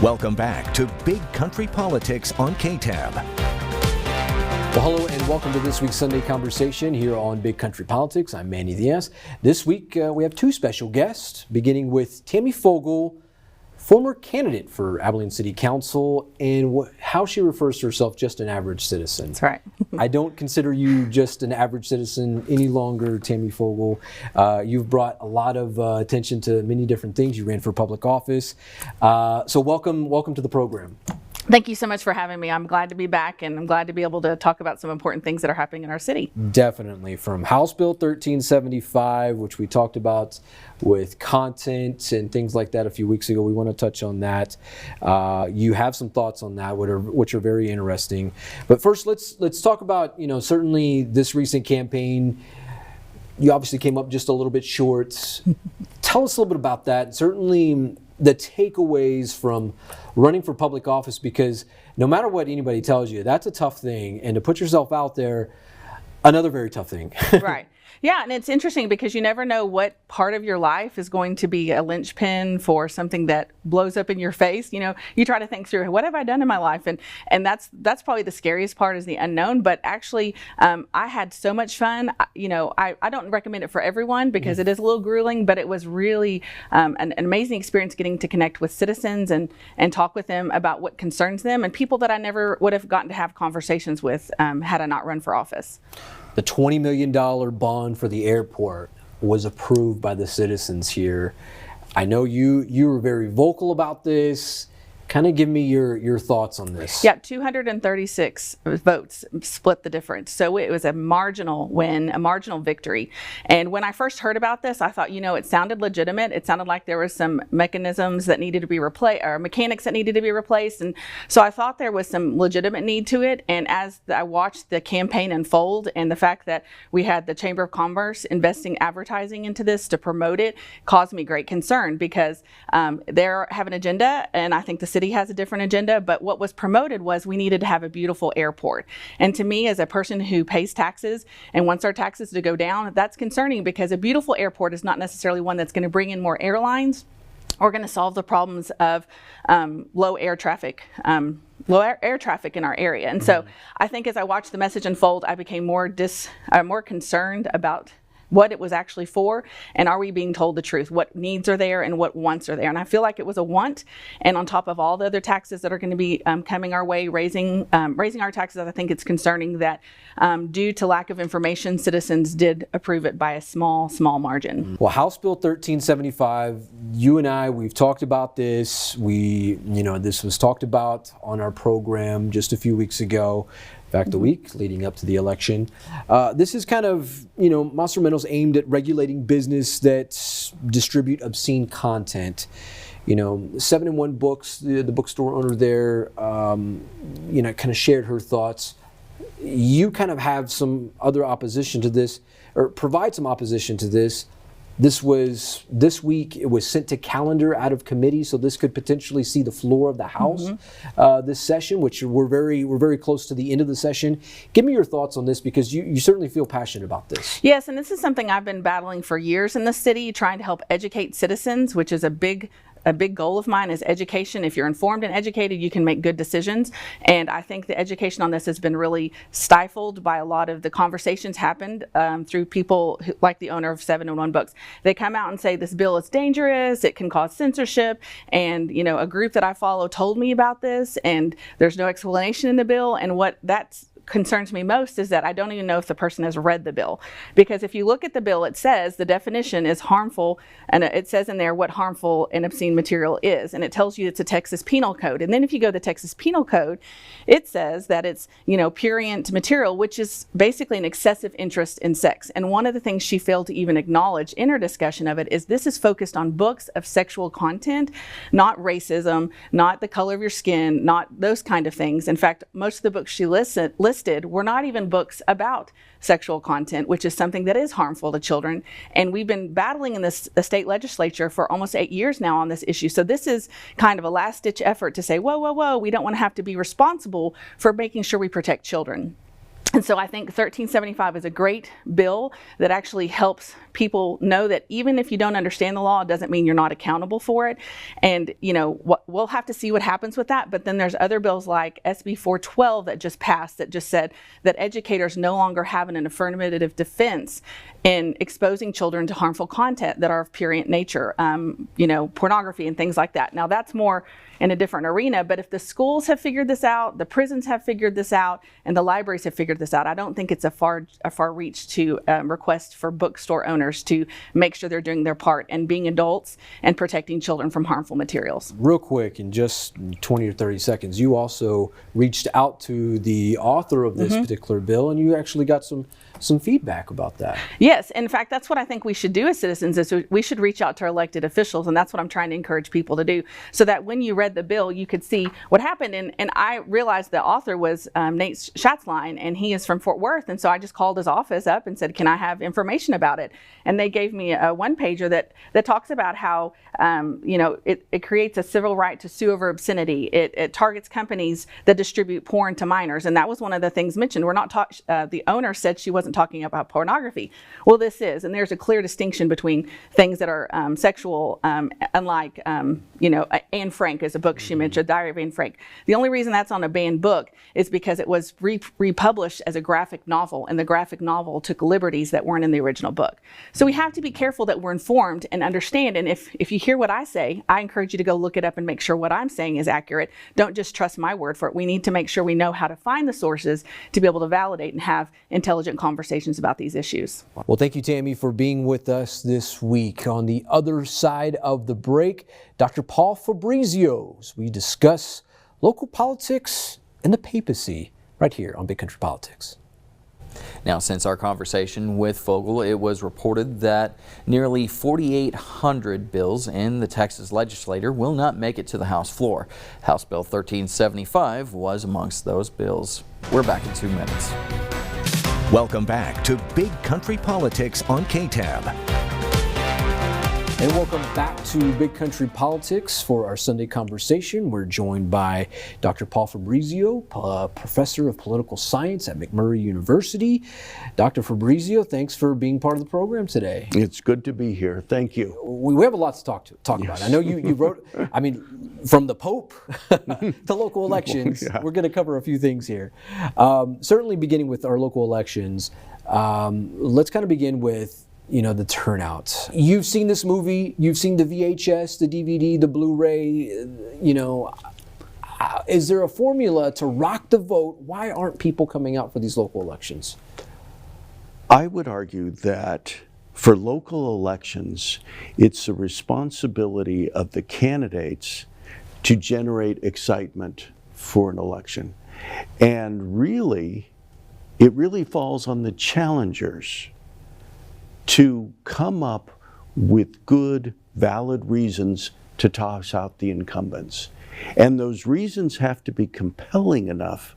Welcome back to Big Country Politics on KTAB. Well, hello and welcome to this week's Sunday Conversation here on Big Country Politics. I'm Manny Diaz. This week we have two special guests, beginning with Tammy Fogle, former candidate for Abilene City Council, and how she refers to herself, just an average citizen. That's right. I don't consider you just an average citizen any longer, Tammy Fogle. You've brought a lot of attention to many different things. You ran for public office. So welcome to the program. Thank you so much for having me. I'm glad to be back, and I'm glad to be able to talk about some important things that are happening in our city. Definitely. From House Bill 1375, which we talked about with content and things like that a few weeks ago. We want to touch on that. You have some thoughts on that, which are very interesting. But first, let's talk about, certainly this recent campaign. You obviously came up just a little bit short. Tell us a little bit about that. Certainly the takeaways from running for public office, because no matter what anybody tells you, that's a tough thing. And to put yourself out there, another very tough thing. Right. Yeah, and it's interesting because you never know what part of your life is going to be a linchpin for something that blows up in your face. You try to think through, what have I done in my life? And that's probably the scariest part, is the unknown. But actually, I had so much fun. I don't recommend it for everyone because it is a little grueling, but it was really an amazing experience getting to connect with citizens and talk with them about what concerns them, and people that I never would have gotten to have conversations with had I not run for office. The $20 million bond for the airport was approved by the citizens here. I know you were very vocal about this. Kind of give me your thoughts on this. Yeah, 236 votes split the difference. So it was a marginal win, a marginal victory. And when I first heard about this, I thought, it sounded legitimate. It sounded like there was some mechanisms that needed to be replaced, or mechanics that needed to be replaced. And so I thought there was some legitimate need to it. And as I watched the campaign unfold, and the fact that we had the Chamber of Commerce investing advertising into this to promote it, caused me great concern, because they have an agenda, and I think the city has a different agenda, but what was promoted was we needed to have a beautiful airport. And to me, as a person who pays taxes and wants our taxes to go down, that's concerning, because a beautiful airport is not necessarily one that's going to bring in more airlines or going to solve the problems of low air traffic in our area. And so I think as I watched the message unfold, I became more concerned about what it was actually for, and are we being told the truth? What needs are there and what wants are there? And I feel like it was a want, and on top of all the other taxes that are going to be coming our way, raising our taxes, I think it's concerning that due to lack of information, citizens did approve it by a small margin. Well, House Bill 1375, you and I, we've talked about this. This was talked about on our program just a few weeks ago. In fact, the week leading up to the election. This is kind of, instrumentals aimed at regulating business that distribute obscene content. 7-in-1 Books, the bookstore owner there, kind of shared her thoughts. You kind of have some other opposition to this, or provide some opposition to this. This week, it was sent to calendar out of committee, so this could potentially see the floor of the House this session, which we're very close to the end of the session. Give me your thoughts on this, because you certainly feel passionate about this. Yes, and this is something I've been battling for years in the city, trying to help educate citizens, which is a big goal of mine, is education. If you're informed and educated, you can make good decisions. And I think the education on this has been really stifled by a lot of the conversations happened through people like the owner of 7-in-1 Books. They come out and say this bill is dangerous, it can cause censorship, and a group that I follow told me about this, and there's no explanation in the bill. And what concerns me most is that I don't even know if the person has read the bill, because if you look at the bill, it says the definition is harmful, and it says in there what harmful and obscene material is, and it tells you it's a Texas Penal Code. And then if you go to the Texas Penal Code, it says that it's prurient material, which is basically an excessive interest in sex. And one of the things she failed to even acknowledge in her discussion of it is this is focused on books of sexual content, not racism, not the color of your skin, not those kind of things. In fact, most of the books she listed were not even books about sexual content, which is something that is harmful to children. And we've been battling in the state legislature for almost 8 years now on this issue. So this is kind of a last-ditch effort to say, whoa, we don't want to have to be responsible for making sure we protect children. And so I think 1375 is a great bill that actually helps people know that even if you don't understand the law, it doesn't mean you're not accountable for it. And, you know, we'll have to see what happens with that. But then there's other bills like SB 412 that just passed that just said that educators no longer have an affirmative defense in exposing children to harmful content that are of prurient nature, you know, pornography and things like that. Now, that's more in a different arena, but if the schools have figured this out, the prisons have figured this out, and the libraries have figured this out, I don't think it's a far reach to request for bookstore owners to make sure they're doing their part and being adults and protecting children from harmful materials. Real quick, in just 20 or 30 seconds, you also reached out to the author of this particular bill, and you actually got some feedback about that. Yes, in fact, that's what I think we should do as citizens, is we should reach out to our elected officials, and that's what I'm trying to encourage people to do, so that when you read the bill, you could see what happened. And I realized the author was Nate Schatzline, and he is from Fort Worth, and so I just called his office up and said, can I have information about it? And they gave me a one-pager that talks about how you know, it creates a civil right to sue over obscenity. It targets companies that distribute porn to minors, and that was one of the things mentioned. We're not the owner said she wasn't talking about pornography. Well, this is, and there's a clear distinction between things that are sexual, unlike you know, Anne Frank is a book she mentioned, Diary of Anne Frank. The only reason that's on a banned book is because it was republished as a graphic novel, and the graphic novel took liberties that weren't in the original book. So we have to be careful that we're informed and understand, and if you hear what I say, I encourage you to go look it up and make sure what I'm saying is accurate. Don't just trust my word for it. We need to make sure we know how to find the sources to be able to validate and have intelligent conversations about these issues. Well, thank you, Tammy, for being with us this week. On the other side of the break, Dr. Paul Fabrizio, as we discuss local politics and the papacy right here on Big Country Politics. Now, since our conversation with Fogle, it was reported that nearly 4,800 bills in the Texas legislature will not make it to the House floor. House Bill 1375 was amongst those bills. We're back in 2 minutes. Welcome back to Big Country Politics on KTAB. And welcome back to Big Country Politics for our Sunday conversation. We're joined by Dr. Paul Fabrizio, Professor of Political Science at McMurray University. Dr. Fabrizio, thanks for being part of the program today. It's good to be here. Thank you. We have a lot to talk about. I know you wrote, I mean, from the Pope to local elections, we're going to cover a few things here. Certainly beginning with our local elections, let's kind of begin with, you know, the turnout. You've seen this movie, you've seen the VHS, the DVD, the Blu-ray, you know, is there a formula to rock the vote? Why aren't people coming out for these local elections? I would argue that for local elections, it's the responsibility of the candidates to generate excitement for an election. And really, it really falls on the challengers to come up with good, valid reasons to toss out the incumbents. And those reasons have to be compelling enough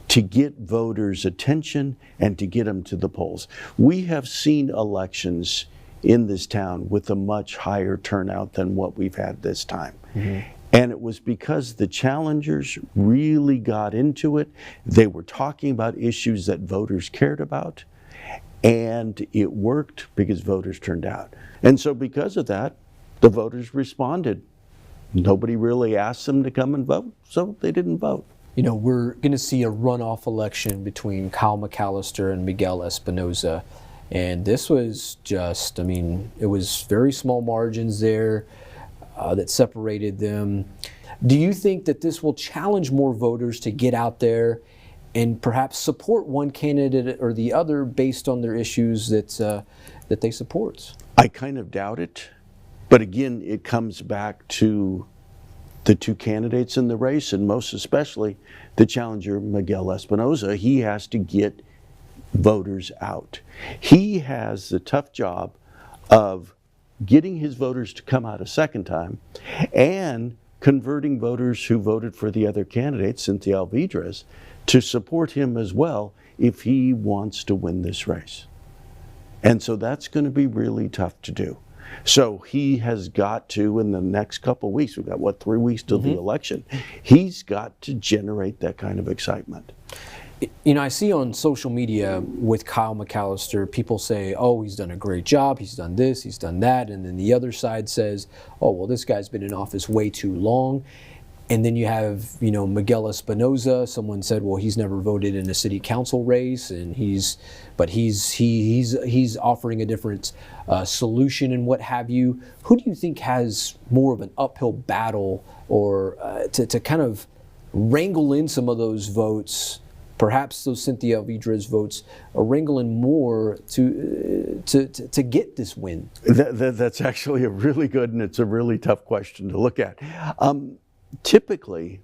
to get voters' attention and to get them to the polls. We have seen elections in this town with a much higher turnout than what we've had this time. And it was because the challengers really got into it. They were talking about issues that voters cared about. And it worked because voters turned out. And so because of that, the voters responded. Nobody really asked them to come and vote, so they didn't vote. You know, we're going to see a runoff election between Kyle McAllister and Miguel Espinoza. And this was just, I mean, it was very small margins there that separated them. Do you think that this will challenge more voters to get out there and perhaps support one candidate or the other based on their issues that they support? I kind of doubt it. But again, it comes back to the two candidates in the race, and most especially the challenger, Miguel Espinoza. He has to get voters out. He has the tough job of getting his voters to come out a second time and converting voters who voted for the other candidate, Cynthia Alvidrez, to support him as well if he wants to win this race. And so that's going to be really tough to do. So he has got to, in the next couple of weeks, we've got, 3 weeks till the election, he's got to generate that kind of excitement. You know, I see on social media with Kyle McAllister, people say, oh, he's done a great job, he's done this, he's done that, and then the other side says, oh, well, this guy's been in office way too long. And then you have, you know, Miguel Espinoza. Someone said, well, he's never voted in a city council race, and he's offering a different solution and what have you. Who do you think has more of an uphill battle, or to kind of wrangle in some of those votes? Perhaps those Cynthia Alvidrez votes are wrangling more to get this win. That's actually a really good, and it's a really tough question to look at. Typically,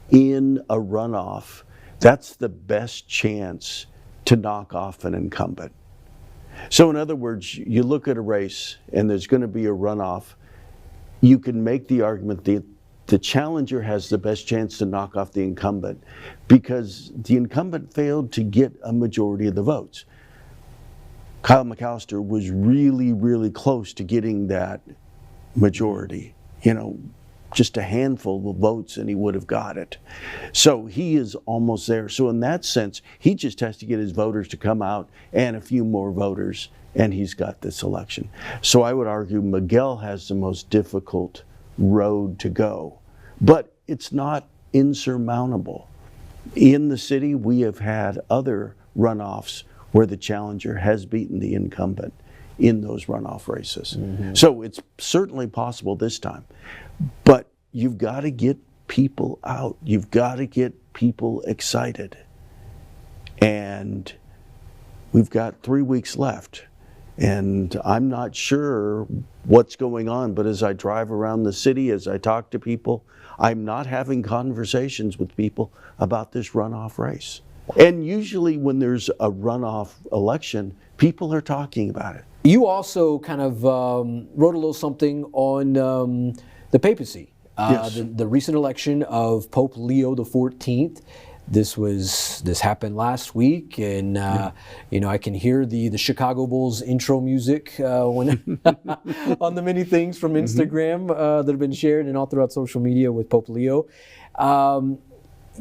in a runoff, that's the best chance to knock off an incumbent. So in other words, you look at a race and there's going to be a runoff, you can make the argument that the challenger has the best chance to knock off the incumbent because the incumbent failed to get a majority of the votes. Kyle McAllister was really, really close to getting that majority, you know, just a handful of votes and he would have got it. So he is almost there. So in that sense, he just has to get his voters to come out and a few more voters, and he's got this election. So I would argue Miguel has the most difficult road to go, but it's not insurmountable. In the city, we have had other runoffs where the challenger has beaten the incumbent in those runoff races. Mm-hmm. So it's certainly possible this time. But you've got to get people out. You've got to get people excited. And we've got 3 weeks left. And I'm not sure what's going on, but as I drive around the city, as I talk to people, I'm not having conversations with people about this runoff race. And usually when there's a runoff election, people are talking about it. You also kind of wrote a little something on the papacy, yes. the recent election of Pope Leo XIV. This happened last week, and you know, I can hear the Chicago Bulls intro music when on the many things from Instagram that have been shared and all throughout social media with Pope Leo.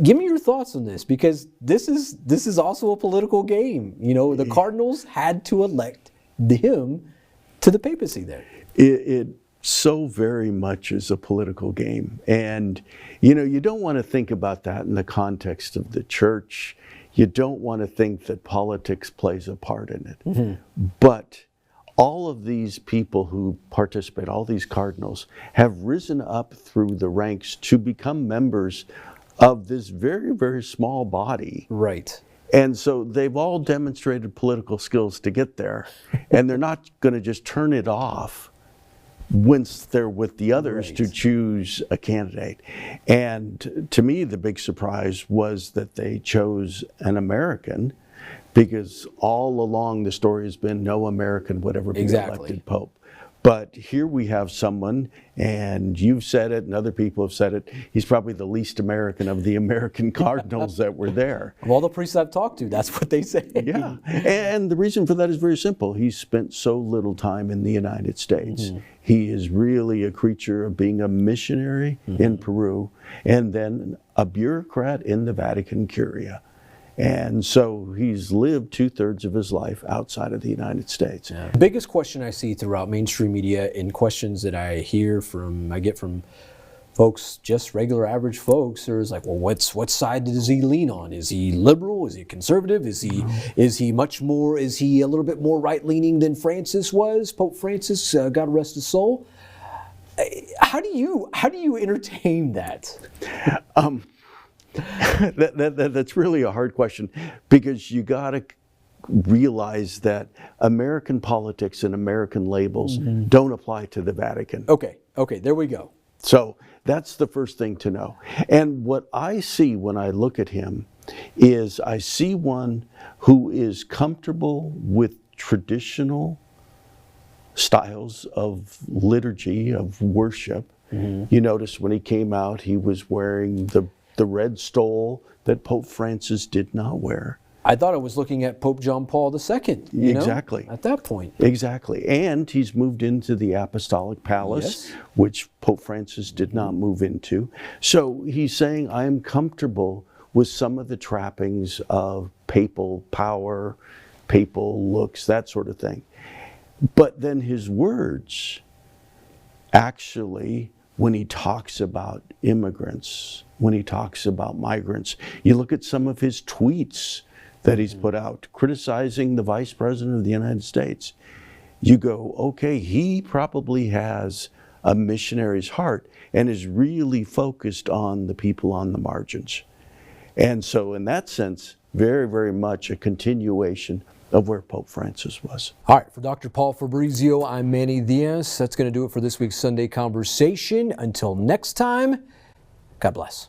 Give me your thoughts on this, because this is also a political game. You know, the Cardinals had to elect him to the papacy there. It so very much is a political game. And, you know, you don't want to think about that in the context of the church. You don't want to think that politics plays a part in it. Mm-hmm. But all of these people who participate, all these cardinals, have risen up through the ranks to become members of this very, very small body. Right. And so they've all demonstrated political skills to get there. And they're not going to just turn it off once they're with the others, right, to choose a candidate. And to me, the big surprise was that they chose an American, because all along the story has been no American would ever be elected Pope. But here we have someone, and you've said it and other people have said it, he's probably the least American of the American cardinals that were there. Of all the priests I've talked to, that's what they say. Yeah, and the reason for that is very simple. He's spent so little time in the United States. Mm-hmm. He is really a creature of being a missionary in Peru, and then a bureaucrat in the Vatican Curia. And so he's lived 2/3 of his life outside of the United States. Yeah. The biggest question I see throughout mainstream media, and questions that I get from folks, just regular average folks, is like, well, what side does he lean on? Is he liberal? Is he conservative? Is he a little bit more right leaning than Francis was? Pope Francis, God rest his soul. How do you entertain that? That's really a hard question, because you got to realize that American politics and American labels don't apply to the Vatican. Okay, there we go. So that's the first thing to know. And what I see when I look at him is I see one who is comfortable with traditional styles of liturgy, of worship. Mm-hmm. You notice when he came out, he was wearing the red stole that Pope Francis did not wear. I thought I was looking at Pope John Paul II. Exactly. At that point. Exactly. And he's moved into the Apostolic Palace, yes, which Pope Francis did not move into. So he's saying, I am comfortable with some of the trappings of papal power, papal looks, that sort of thing. But then his words, actually, when he talks about immigrants, when he talks about migrants, you look at some of his tweets that he's put out criticizing the Vice President of the United States. You go, okay, he probably has a missionary's heart and is really focused on the people on the margins. And so in that sense, very, very much a continuation of where Pope Francis was. All right, for Dr. Paul Fabrizio, I'm Manny Diaz. That's going to do it for this week's Sunday Conversation. Until next time, God bless.